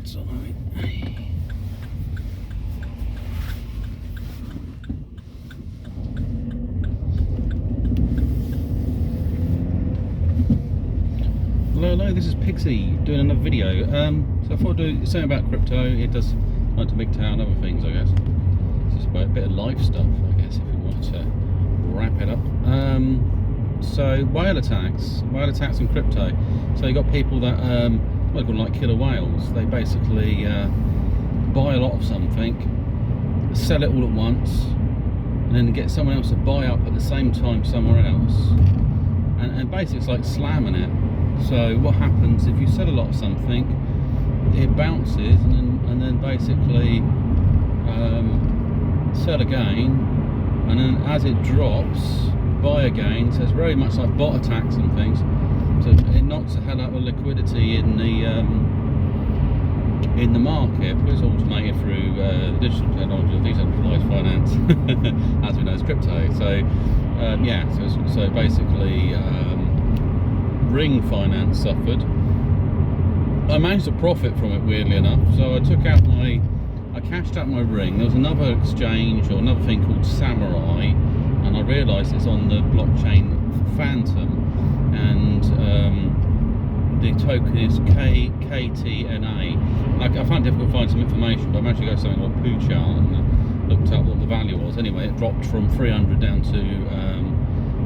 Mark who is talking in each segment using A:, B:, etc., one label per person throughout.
A: Sorry. Hello, this is Pixie doing another video. So I thought I'd do something about crypto. It does like to big town, other things, I guess. It's just about a bit of life stuff, I guess, if we want to wrap it up. So whale attacks in crypto. So you got people that well, call them like killer whales. They basically buy a lot of something, sell it all at once, and then get someone else to buy up at the same time somewhere else. And basically it's like slamming it. So what happens if you sell a lot of something, it bounces, and then basically sell again, and then as it drops, buy again. So it's very much like bot attacks and things. So it knocks the hell out of liquidity in the market, because it's automated through the digital technology of decentralized finance, as we know as crypto. So yeah, so basically. Ring finance suffered. I managed to profit from it, weirdly enough. So I cashed out my ring. There was another exchange or another thing called Samurai, and I realised it's on the blockchain Phantom, and the token is KTNA. I found it difficult to find some information, but I managed to go to something like Poo Chart and looked up what the value was. Anyway, it dropped from 300 down to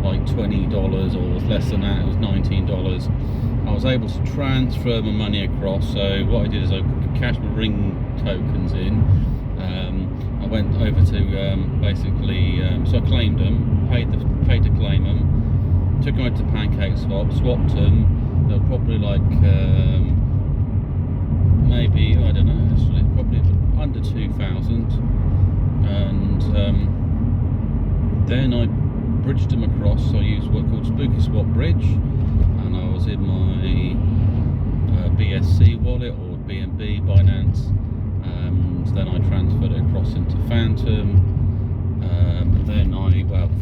A: like $20 or less than that. It was $19. I was able to transfer my money across. So what I did is I cashed my ring tokens in. I went over to basically, so I claimed them, paid to claim them, took them over to Pancake Swap, swapped them. They were probably like maybe, I don't know, actually probably under 2,000, and then I bridged them across. So I used what's called Spooky Swap Bridge, and I was in my BSC wallet or BNB Binance, and then I transferred it across into Phantom, and then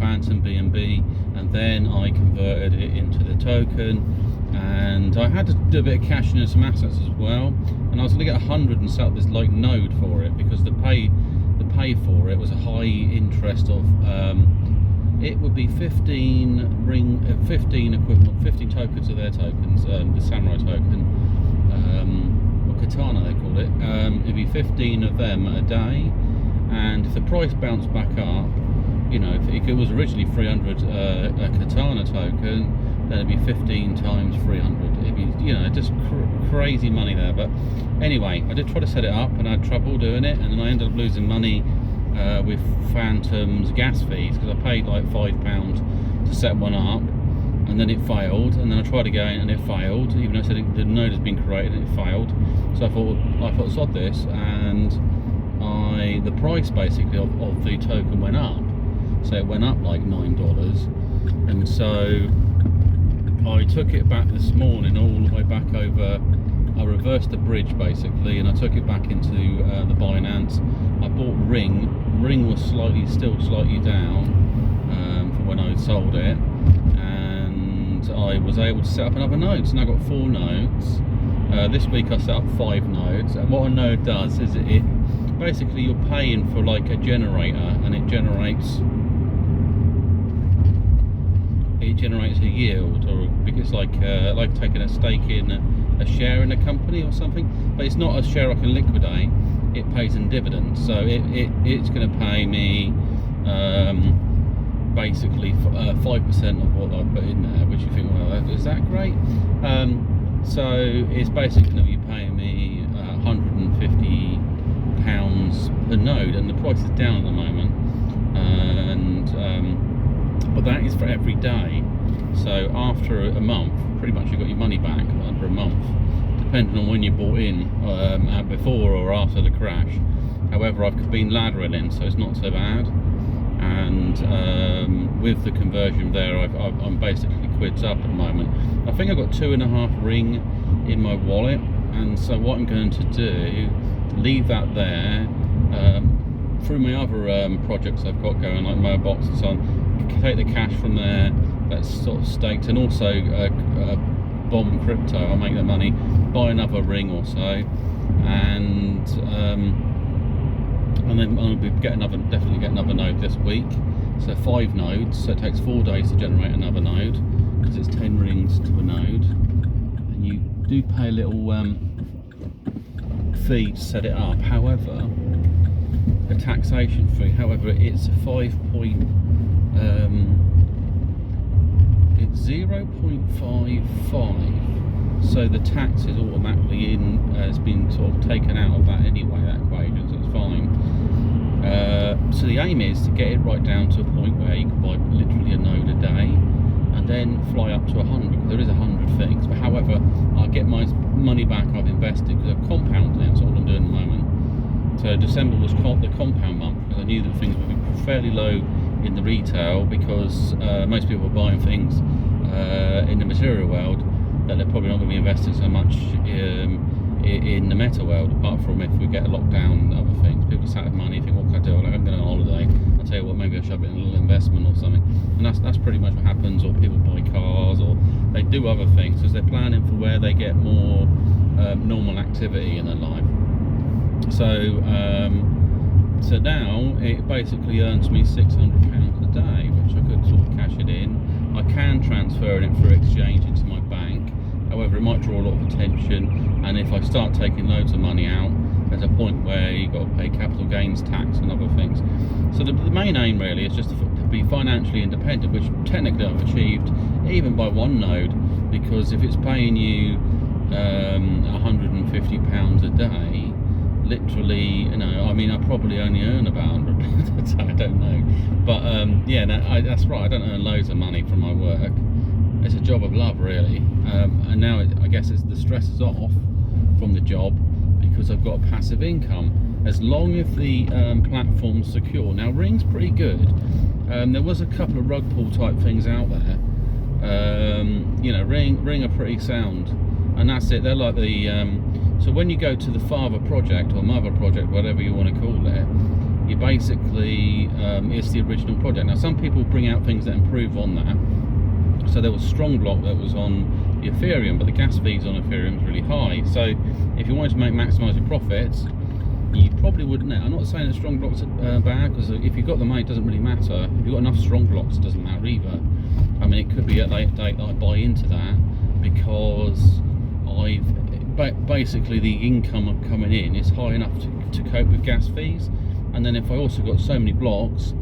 A: Phantom BNB, and then I converted it into the token, and I had to do a bit of cashing in some assets as well, and I was going to get 100 and set up this like node for it, because the pay for it was a high interest of it would be 15 equivalent, 15 tokens of their tokens, the Samurai token, or Katana they call it. It'd be 15 of them a day, and if the price bounced back up, you know, if it was originally 300 a Katana token, then it'd be 15 times 300. It'd be, you know, just crazy money there. But anyway, I did try to set it up, and I had trouble doing it, and then I ended up losing money with Phantom's gas fees, because I paid like £5 to set one up, and then it failed, and then I tried again and it failed, even though it said the node has been created, and it failed. So I thought sod this, and the price basically of the token went up. So it went up like $9, and so I took it back this morning all the way back over. I reversed the bridge basically, and I took it back into the Binance. I bought Ring. Ring was still slightly down from when I sold it, and I was able to set up another node. So now I've got 4 nodes. This week I set up 5 nodes, and what a node does is it basically, you're paying for like a generator, and it generates a yield, or because like taking a stake in a share in a company or something, but it's not a share I can liquidate. It pays in dividends, so it's going to pay me basically 5% of what I put in there, which you think, well, is that great? So it's basically going to be paying me £150 per node, and the price is down at the moment, and but that is for every day. So after a month, pretty much you got your money back under a month, depending on when you bought in, before or after the crash. However, I've been laddering in, so it's not so bad, and with the conversion there, I'm basically quids up at the moment. I think I've got 2.5 ring in my wallet, and so what I'm going to do, leave that there, through my other projects I've got going, like Mobox and so on, take the cash from there that's sort of staked, and also bomb crypto. I'll make the money, buy another ring or so, and then I'll be definitely get another node this week. So 5 nodes. So it takes 4 days to generate another node because it's 10 rings to a node, and you do pay a little fee to set it up. However, a taxation fee. However, it's a 0.55, so the tax is automatically has been sort of taken out of that anyway, that equation, so it's fine. So the aim is to get it right down to a point where you can buy literally a node a day, and then fly up to 100, because there is 100 things. But however, I'll get my money back I've invested, because I've compounded it. That's what I'm doing at the moment. So December was the compound month, because I knew that things would be fairly low in the retail, because most people are buying things in the material world that they're probably not going to be investing so much in the meta world, apart from if we get a lockdown and other things. People just have money, think, what can I do? Like, I'm going on holiday. I'll tell you what, maybe I'll shove it in a little investment or something. And that's pretty much what happens. Or people buy cars, or they do other things because they're planning for where they get more normal activity in their life. So so now it basically earns me £600 a day, which I could sort of cash it in. I can transfer it through exchange into my bank. However, it might draw a lot of attention, and if I start taking loads of money out, there's a point where you've got to pay capital gains tax and other things. So the main aim really is just to be financially independent, which technically I've achieved even by one node, because if it's paying you £150 a day, literally, you know, I mean, I probably only earn about £100 a day, I don't know. But yeah, no, that's right, I don't earn loads of money from my work. It's a job of love, really. And now I guess the stress is off from the job, because I've got a passive income, as long as the platform's secure. Now, Ring's pretty good. There was a couple of rug pull type things out there. You know, Ring are pretty sound, and that's it. They're like the so when you go to the father project or mother project, whatever you want to call it, you basically it's the original project. Now, some people bring out things that improve on that. So there was Strong Block that was on the Ethereum, but the gas fees on Ethereum is really high. So if you wanted to maximise your profits, you probably wouldn't. I'm not saying that Strong Blocks are bad, because if you've got the money, it doesn't really matter. If you've got enough Strong Blocks, it doesn't matter either. I mean, it could be at a late date that I buy into that, because basically the income coming in is high enough to cope with gas fees. And then if I also got so many blocks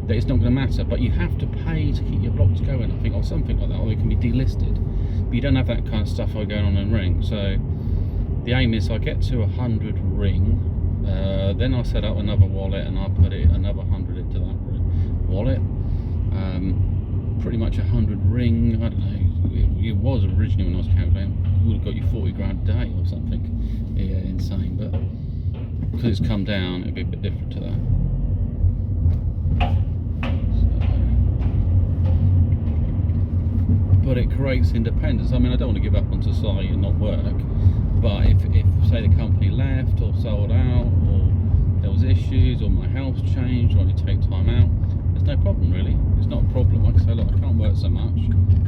A: that it's not going to matter, but you have to pay to keep your blocks going, I think, or something like that, or they can be delisted. But you don't have that kind of stuff going on in Ring. So the aim is I get to 100 Ring, then I'll set up another wallet, and I'll put another 100 into that wallet. Pretty much 100 Ring, I don't know, it was originally when I was calculating, it would have got you 40 grand a day or something. Yeah, insane, but because it's come down, it'd be a bit different to that. But it creates independence. I mean, I don't want to give up on society and not work, but if say the company left or sold out, or there was issues, or my health changed, or I need to take time out, there's no problem really. It's not a problem. Like I say, look, I can't work so much,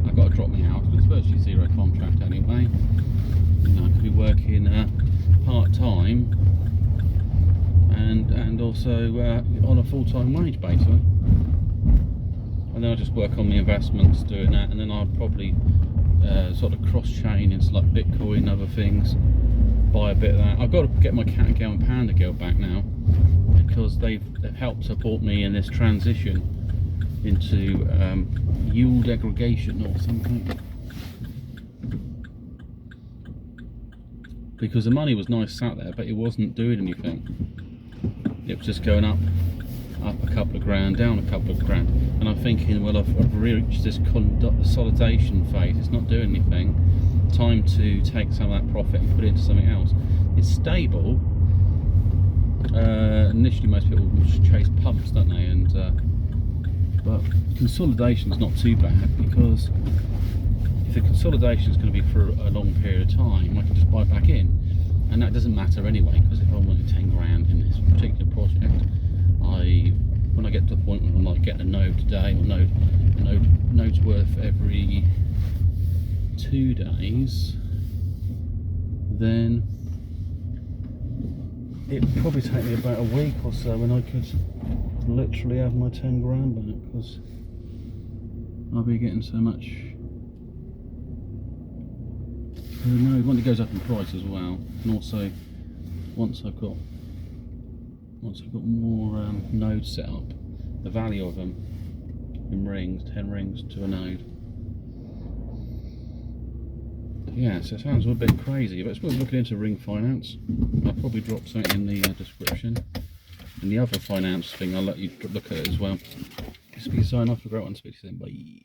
A: I've got to drop my hours, but it's virtually zero contract anyway. You know, I could be working part-time and also on a full-time wage basically. And then I just work on the investments doing that, and then I'd probably sort of cross-chain into like Bitcoin and other things, buy a bit of that. I've got to get my Cat and Girl and Panda Girl back now, because they've helped support me in this transition into yield aggregation or something. Because the money was nice sat there, but it wasn't doing anything. It was just going up a couple of grand, down a couple of grand, and I'm thinking, well, I've reached this consolidation phase, it's not doing anything, time to take some of that profit and put it into something else. It's stable. Initially most people chase pumps, don't they, and but consolidation is not too bad, because if the consolidation is going to be for a long period of time, I can just buy back in, and that doesn't matter anyway, because if I wanted 10 grand in this particular project, when I get to the point where I'm like getting a node today, or node's worth every 2 days, then it'd probably take me about a week or so when I could literally have my 10 grand back, because I'll be getting so much. No, when it goes up in price as well, and also once I've got more nodes set up, the value of them in rings, 10 rings to a node. Yeah, so it sounds a bit crazy, but it's worth looking into ring finance. I'll probably drop something in the description. And the other finance thing, I'll let you look at it as well. This will be sign off. A great one. Speak to you then. Bye.